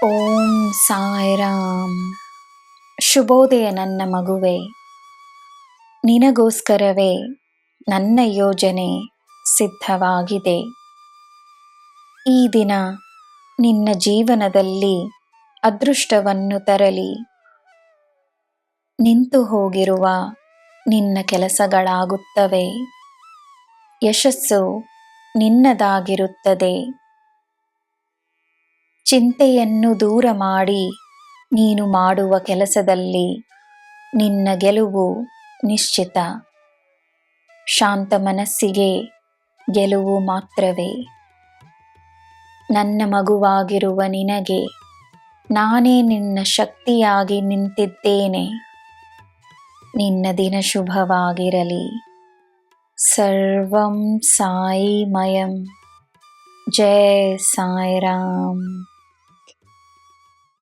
ಓಂ ಸಾಯಿರಾಮ್. ಶುಭೋದಯ ನನ್ನ ಮಗುವೆ. ನಿನಗೋಸ್ಕರವೇ ನನ್ನ ಯೋಜನೆ ಸಿದ್ಧವಾಗಿದೆ. ಈ ದಿನ ನಿನ್ನ ಜೀವನದಲ್ಲಿ ಅದೃಷ್ಟವನ್ನು ತರಲಿ. ನಿಂತು ಹೋಗಿರುವ ನಿನ್ನ ಕೆಲಸಗಳಾಗುತ್ತವೆ. ಯಶಸ್ಸು ನಿನ್ನದಾಗಿರುತ್ತದೆ. ಚಿಂತೆಯನ್ನು ದೂರ ಮಾಡಿ ನೀನು ಮಾಡುವ ಕೆಲಸದಲ್ಲಿ ನಿನ್ನ ಗೆಲುವು ನಿಶ್ಚಿತ. ಶಾಂತ ಮನಸ್ಸಿಗೆ ಗೆಲುವು ಮಾತ್ರವೇ. ನನ್ನ ಮಗುವಾಗಿರುವ ನಿನಗೆ ನಾನೇ ನಿನ್ನ ಶಕ್ತಿಯಾಗಿ ನಿಂತಿದ್ದೇನೆ. ನಿನ್ನ ದಿನ ಶುಭವಾಗಿರಲಿ. ಸರ್ವಂ ಸಾಯಿಮಯಂ. ಜೈ ಸಾಯಿರಾಮ್.